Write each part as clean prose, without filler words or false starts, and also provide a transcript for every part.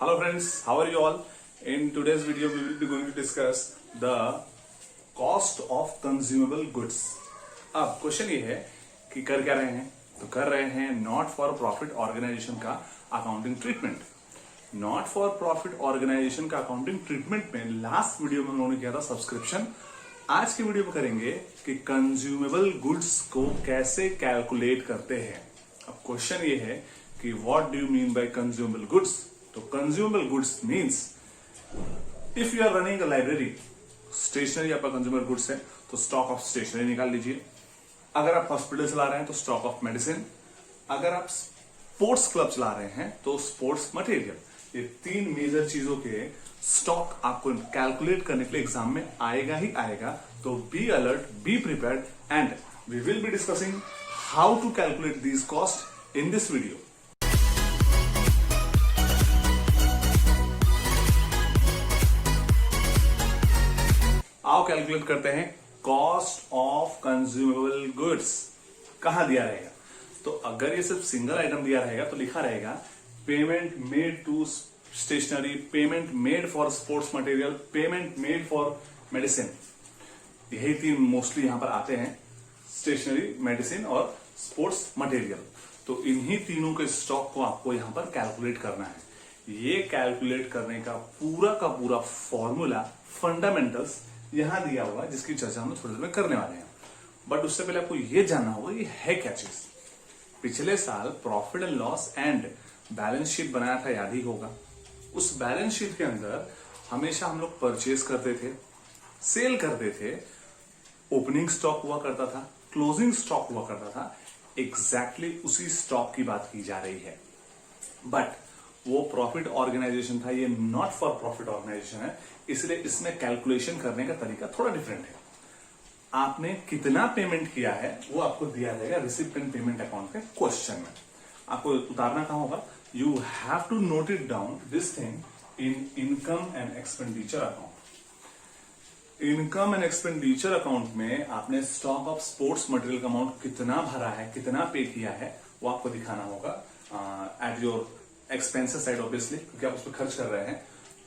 Hello friends, how are you all? In today's video we will be going to discuss the cost of consumable goods. अब question ये है कि कर क्या रहे हैं, तो कर रहे हैं नॉट फॉर प्रॉफिट ऑर्गेनाइजेशन का accounting treatment. Not for profit organisation का अकाउंटिंग ट्रीटमेंट में लास्ट वीडियो में हम लोगों ने किया था सब्सक्रिप्शन। आज की वीडियो में करेंगे कि कंज्यूमेबल गुड्स को कैसे कैलकुलेट करते हैं। अब क्वेश्चन ये है कि what do you mean by consumable goods. तो consumable goods means if you are running a library, stationery आपका कंज्यूमेबल गुड्स है तो स्टॉक ऑफ स्टेशनरी निकाल लीजिए। अगर आप हॉस्पिटल चला रहे हैं तो स्टॉक ऑफ मेडिसिन। अगर आप स्पोर्ट्स क्लब चला रहे हैं तो स्पोर्ट्स मटेरियल। ये तीन मेजर चीजों के स्टॉक आपको कैलकुलेट करने के लिए एग्जाम में आएगा ही आएगा। तो be alert, be prepared and we will be discussing how to calculate these cost in this video. आओ कैलकुलेट करते हैं कॉस्ट ऑफ कंज्यूमेबल गुड्स। कहां दिया रहेगा, तो अगर ये सिर्फ सिंगल आइटम दिया रहेगा तो लिखा रहेगा payment made to stationery, payment made for sports material, payment made for medicine. यही तीन मोस्टली यहां पर आते हैं, स्टेशनरी, मेडिसिन और स्पोर्ट्स मटेरियल। तो इन्हीं तीनों के स्टॉक को आपको यहां पर कैलकुलेट करना है। ये कैलकुलेट करने का पूरा फॉर्मूला, फंडामेंटल्स यहां दिया हुआ है, जिसकी चर्चा हम थोड़ी देर में करने वाले हैं। बट उससे पहले आपको यह जानना होगा ये है क्या चीज। पिछले साल profit and loss and balance sheet बनाया था, याद ही होगा। उस बैलेंस शीट के अंदर हमेशा हम लोग परचेज करते थे, सेल करते थे, ओपनिंग स्टॉक हुआ करता था, क्लोजिंग स्टॉक हुआ करता था। एग्जैक्टली उसी स्टॉक की बात की जा रही है। बट वो प्रॉफिट ऑर्गेनाइजेशन था, ये नॉट फॉर प्रॉफिट ऑर्गेनाइजेशन है, इसलिए इसमें कैलकुलेशन करने का तरीका थोड़ा डिफरेंट है। आपने कितना पेमेंट किया है वो आपको दिया जाएगा रिसिप्टेंट पेमेंट अकाउंट के क्वेश्चन में। आपको उतारना कहां होगा, you have to note it down this thing in income and expenditure account. Income and expenditure account में आपने स्टॉक ऑफ स्पोर्ट्स मटेरियल का अमाउंट कितना भरा है, कितना पे किया है, वो आपको दिखाना होगा at your expenses side obviously, क्योंकि आप उस पर खर्च कर रहे हैं।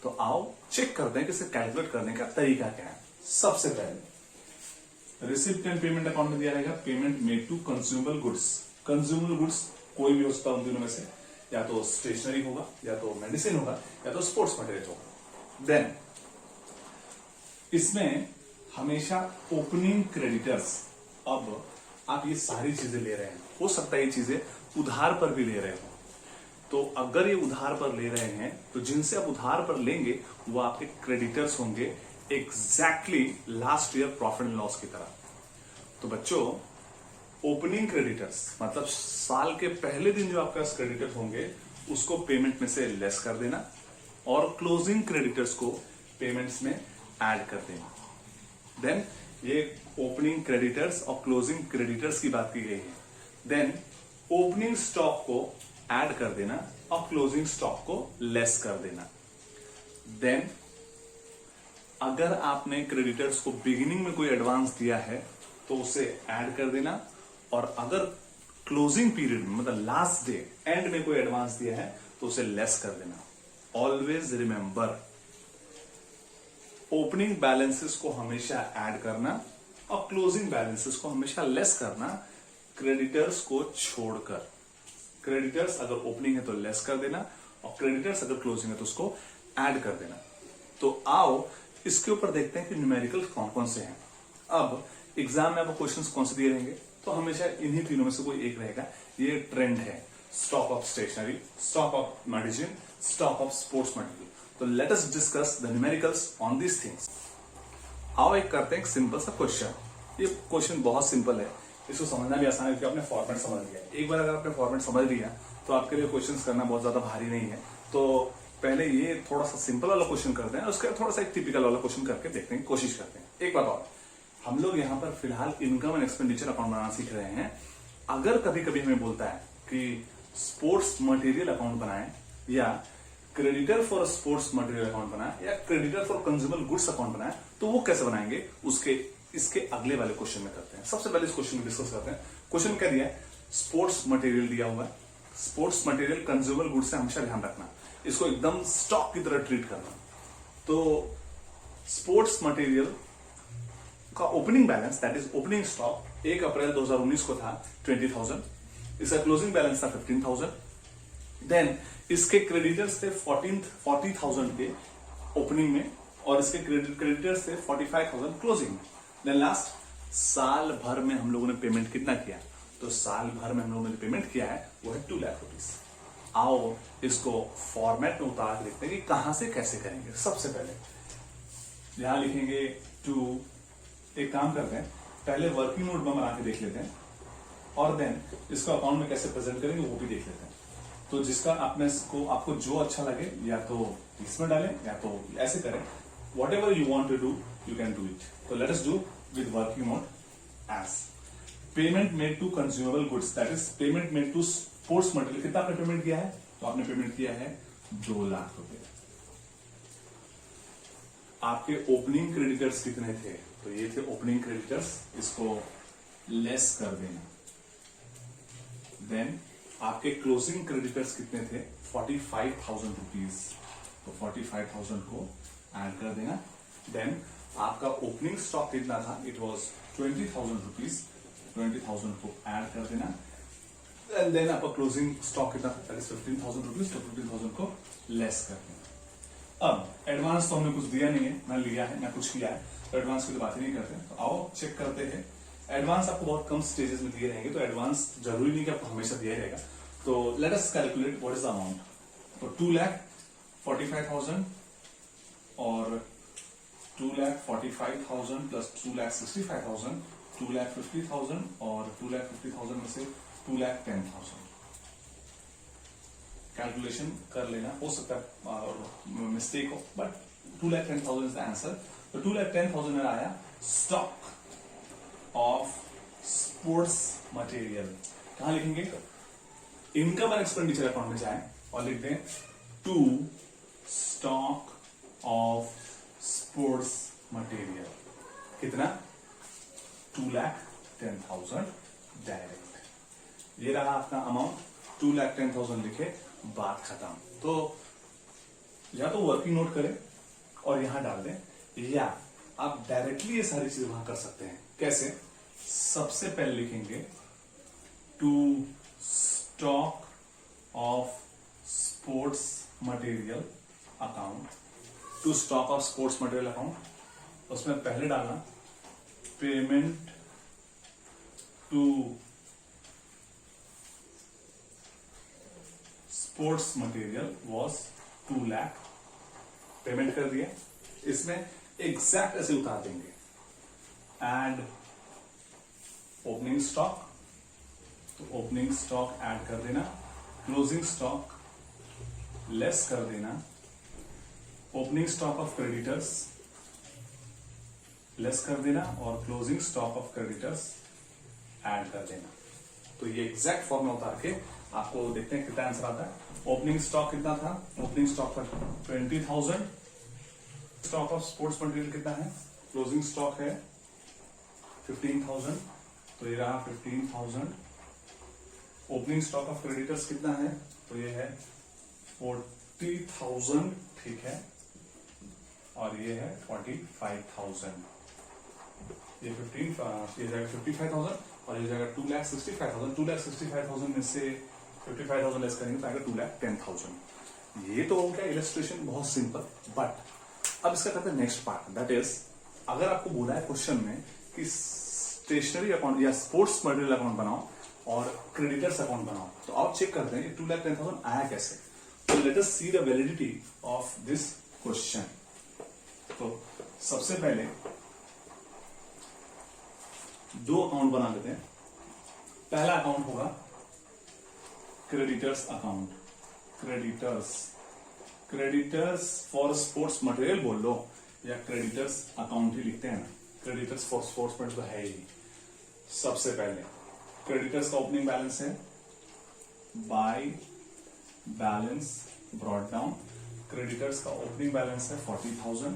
तो आओ चेक करते हैं कि इसे कैलकुलेट करने का तरीका क्या है। सबसे पहले रिसिप्टेंट पेमेंट अकाउंट में दिया रहेगा payment made to consumable goods. Consumable goods कोई भी हो सकता है उन दिनों में से, या तो स्टेशनरी होगा, या तो मेडिसिन होगा, या तो स्पोर्ट्स मटेरियल होगा। देन इसमें हमेशा ओपनिंग क्रेडिटर्स। अब आप ये सारी चीजें ले रहे हैं, हो सकता है ये चीजें उधार पर भी ले रहे हो। तो अगर ये उधार पर ले रहे हैं तो जिनसे आप उधार पर लेंगे वो आपके क्रेडिटर्स होंगे, exactly last year profit and loss की तरह। तो बच्चों, ओपनिंग क्रेडिटर्स मतलब साल के पहले दिन जो आपके पास क्रेडिटर्स होंगे उसको पेमेंट में से लेस कर देना, और क्लोजिंग क्रेडिटर्स को पेमेंट्स में ऐड कर देना। देन ये ओपनिंग क्रेडिटर्स और क्लोजिंग क्रेडिटर्स की बात की गई है। देन ओपनिंग स्टॉक को ऐड कर देना और क्लोजिंग स्टॉक को लेस कर देना। देन अगर आपने क्रेडिटर्स को बिगिनिंग में कोई एडवांस दिया है तो उसे ऐड कर देना, और अगर क्लोजिंग पीरियड में मतलब लास्ट डे एंड में कोई एडवांस दिया है तो उसे लेस कर देना। ऑलवेज रिमेंबर, ओपनिंग बैलेंसेस को हमेशा ऐड करना और क्लोजिंग बैलेंसेस को हमेशा लेस करना, क्रेडिटर्स को छोड़कर। क्रेडिटर्स अगर ओपनिंग है तो लेस कर देना, और क्रेडिटर्स अगर क्लोजिंग है तो उसको ऐड कर देना। तो आओ इसके ऊपर देखते हैं कि न्यूमेरिकल कौन कौन से हैं। अब एग्जाम में आपको क्वेश्चंस कौन से दिए रहेंगे, तो हमेशा इन्हीं तीनों में से कोई एक रहेगा। ये ट्रेंड है, stock of stationery, stock of medicine, stock of sports material. तो let us discuss the numericals on these things. आओ एक करते हैं एक सिंपल सा क्वेश्चन। ये क्वेश्चन बहुत सिंपल है, इसको समझना भी आसान है क्योंकि आपने फॉर्मेट समझ लिया। एक बार अगर आपने फॉर्मेट समझ लिया तो आपके लिए क्वेश्चंस करना बहुत ज्यादा भारी नहीं है। तो पहले ये थोड़ा सा सिंपल वाला क्वेश्चन करते हैं, उसके थोड़ा सा एक टिपिकल वाला क्वेश्चन करके देखते हैं, कोशिश करते हैं। एक बात और, हम लोग यहाँ पर फिलहाल इनकम एंड एक्सपेंडिचर अकाउंट बनाना सीख रहे हैं। अगर कभी कभी हमें बोलता है कि स्पोर्ट्स मटेरियल अकाउंट बनाए, या creditor for sports material account बनाए, या creditor for consumer goods account बनाए, तो वो कैसे बनाएंगे उसके इसके अगले वाले क्वेश्चन में करते हैं। सबसे पहले इस क्वेश्चन को डिस्कस करते हैं। क्वेश्चन क्या दिया है, स्पोर्ट्स मटेरियल दिया हुआ है। स्पोर्ट्स मटेरियल कंज्यूमर गुड्स से हमेशा ध्यान रखना, इसको एकदम स्टॉक की तरह ट्रीट करना। तो स्पोर्ट्स मटेरियल का opening balance that is opening stock 1 अप्रैल 2019 को था 20,000, इसका क्लोजिंग बैलेंस था 15,000। देन इसके क्रेडिटर्स थे 40,000 के ओपनिंग में और इसके क्रेडिटर्स थे 45,000 क्लोजिंग में। देन लास्ट साल भर में हम लोगों ने पेमेंट कितना किया, तो साल भर में हम लोगों ने पेमेंट किया है वो है 2 लाख रुपीज। आओ इसको फॉर्मेट में उतार के देखते हैं कि कहां से कैसे करेंगे। सबसे पहले यहां लिखेंगे 2, एक काम करते हैं पहले वर्किंग नोट बना के देख लेते हैं और देन इसको अकाउंट में कैसे प्रेजेंट करेंगे वो भी देख लेते हैं। तो जिसका आपको जो अच्छा लगे या तो इसमें डालें या तो ऐसे करें, whatever you want to do you can do it. तो let us do with working note as payment made to consumable goods that is payment made to sports material. कितना आपने पेमेंट किया है, तो आपने पेमेंट किया है 2 लाख रुपए। आपके ओपनिंग क्रेडिटर्स कितने थे, तो ये थे ओपनिंग क्रेडिटर्स, इसको लेस कर देना। देन आपके क्लोजिंग क्रेडिटर्स कितने थे 45,000 रुपीज, तो 45,000 को ऐड कर देना। देन आपका ओपनिंग स्टॉक कितना था, इट वॉज 20,000 रुपीज, 20,000 को ऐड कर देना। एंड देन आपका क्लोजिंग स्टॉक कितना था 15,000 रुपीज, तो 15,000 को लेस कर देना। अब एडवांस तो हमने कुछ दिया नहीं है, ना लिया है ना कुछ किया है, तो एडवांस की तो बात ही नहीं करते। तो आओ चेक करते हैं। एडवांस आपको बहुत कम स्टेजेस में दिए रहेंगे, तो एडवांस जरूरी नहीं कि आपको हमेशा दिया रहेगा। तो let us calculate what is the amount. तो 2,45,000 और 2,45,000 प्लस 2,65,000, 2,50,000 और 2,50,000 में से 2,10,000 कैलकुलेशन कर लेना, हो सकता है मिस्टेक हो, बट 2,10,000 इज द आंसर। तो 2,10,000 में आया स्टॉक ऑफ स्पोर्ट्स मटेरियल। कहां लिखेंगे, इनकम एंड एक्सपेंडिचर अकाउंट में जाएं और लिख दें to stock of sports material. कितना, 2,10,000 डायरेक्ट। ये रहा आपका अमाउंट, 2,10,000 लिखे, बात खत्म। तो या तो वर्किंग नोट करें और यहां डाल दें, या आप डायरेक्टली ये सारी चीजें वहां कर सकते हैं। कैसे, सबसे पहले लिखेंगे to stock of sports material account, to stock of sports material account. उसमें पहले डालना payment to sports material was 2 lakh, payment कर दिया। इसमें एग्जैक्ट ऐसे उतार देंगे, एड ओपनिंग स्टॉक, तो ओपनिंग स्टॉक ऐड कर देना, क्लोजिंग स्टॉक लेस कर देना, opening stock of creditors less कर देना और closing stock of creditors add कर देना। तो ये एग्जैक्ट फॉर्म में उतार के आपको देखते हैं कितना आंसर आता है। ओपनिंग स्टॉक कितना था, ओपनिंग स्टॉक पर 20,000, स्टॉक ऑफ स्पोर्ट्स मटेरियल कितना है, क्लोजिंग स्टॉक है 15,000, तो ये रहा 15,000। ओपनिंग स्टॉक ऑफ क्रेडिटर्स कितना है, तो ये है 40,000, ठीक है, और ये है 45,000। ये 55,000 और ये जाएगा 2,65,000। 2,65,000 में से 55,000 लेस करेंगे तो आएगा 2,10,000। ये तो हो गया इलस्ट्रेशन, बहुत सिंपल। बट अब इसका करते हैं नेक्स्ट पार्ट, दैट इज अगर आपको बोला है क्वेश्चन में कि स्टेशनरी अकाउंट या स्पोर्ट्स मटेरियल अकाउंट बनाओ और क्रेडिटर्स अकाउंट बनाओ, तो आप चेक करते हैं 2,10,000 आया कैसे। तो let us see the validity of this question. तो सबसे पहले 2 अकाउंट बना लेते हैं। पहला अकाउंट होगा creditors account, creditors for sports material बोल लो या क्रेडिटर्स अकाउंट ही लिखते हैं ना, क्रेडिटर्स फॉर स्पोर्ट्स मटेरियल तो है ही। सबसे पहले क्रेडिटर्स का ओपनिंग बैलेंस है, by balance brought down. Creditors का ओपनिंग बैलेंस है 40,000,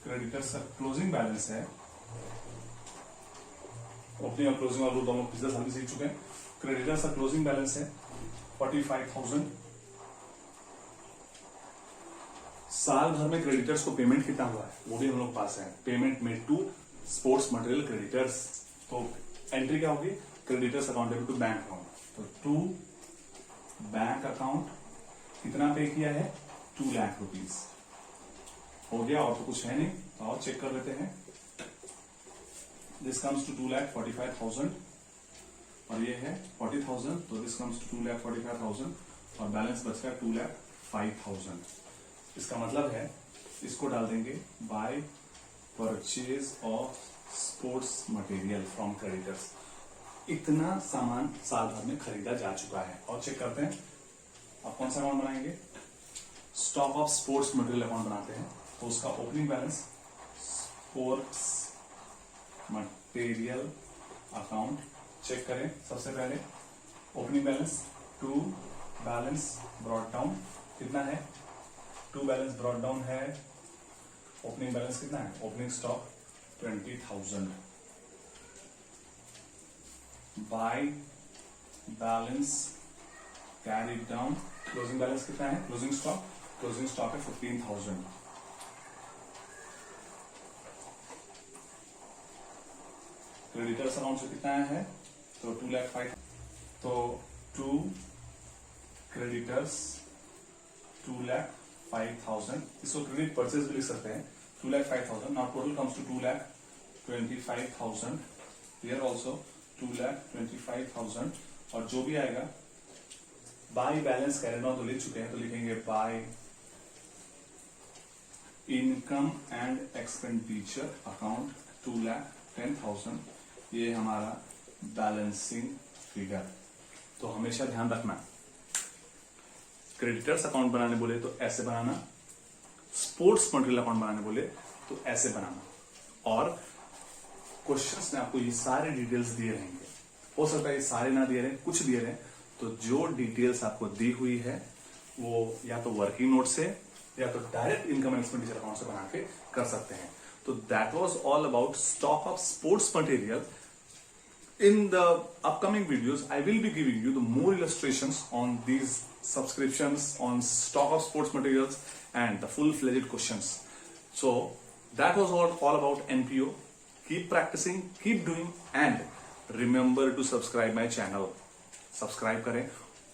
क्रेडिटर्स का क्लोजिंग बैलेंस है, ओपनिंग और क्लोजिंग और दोनों पिछले साल भी सीख चुके हैं। क्रेडिटर्स का क्लोजिंग बैलेंस है 45,000। साल भर में क्रेडिटर्स को पेमेंट कितना हुआ है वो भी हम लोग पास है। Payment made to sports material creditors, तो एंट्री क्या होगी, creditors accountable to bank account. तो टू बैंक अकाउंट कितना पे किया है, 2 लाख रुपीज हो गया, और तो कुछ है नहीं। तो और चेक कर लेते हैं। दिस कम्स टू 2,45,000 और ये है 40,000, तो दिस कम्स टू 2,45,000 और बैलेंस बच गया 2,05,000। इसका मतलब है इसको डाल देंगे by purchase of sports material from creditors. इतना सामान साल भर में खरीदा जा चुका है। और चेक करते हैं अब कौन सा अकाउंट बनाएंगे, stock of sports material account बनाते हैं। तो उसका opening balance sports material account check करें। सबसे पहले opening balance 2, balance brought down कितना है, 2 बैलेंस ब्रॉट डाउन है। ओपनिंग बैलेंस कितना है, opening stock 20,000 by balance carried down. Closing balance कितना है, क्लोजिंग स्टॉक है 15,000। क्रेडिटर्स अकाउंट से कितना है, तो 2,05,000। तो 2 क्रेडिटर्स 2,05,000, इसको क्रेडिट परचेज भी लिख सकते हैं 2,05,000। Now total comes to 2,25,000। Here also 2,25,000 और जो भी आएगा बाय बैलेंस कैरिड ऑन तो लिख चुके हैं, तो लिखेंगे by income and expenditure account 2,10,000। ये हमारा बैलेंसिंग फिगर। तो हमेशा ध्यान रखना, क्रेडिटर्स अकाउंट बनाने बोले तो ऐसे बनाना, स्पोर्ट्स मटेरियल अकाउंट बनाने बोले तो ऐसे बनाना। और क्वेश्चंस में आपको ये सारे डिटेल्स दिए रहेंगे। हो सकता है ये सारे ना दिए रहे, कुछ दिए रहे, तो जो डिटेल्स आपको दी हुई है वो या तो वर्किंग नोट से या तो direct income and expenditure account से बना के कर सकते हैं। तो that was all about stock of sports material. In the upcoming videos, I will be giving you the more illustrations on these subscriptions, on stock of sports materials and the full-fledged questions. So that was all about NPO. Keep practicing, keep doing and remember to subscribe my channel. Subscribe करें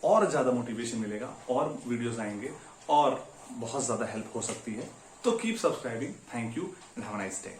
और ज्यादा motivation मिलेगा और videos आएंगे और बहुत ज्यादा help हो सकती है। तो keep subscribing. Thank you and have a nice day.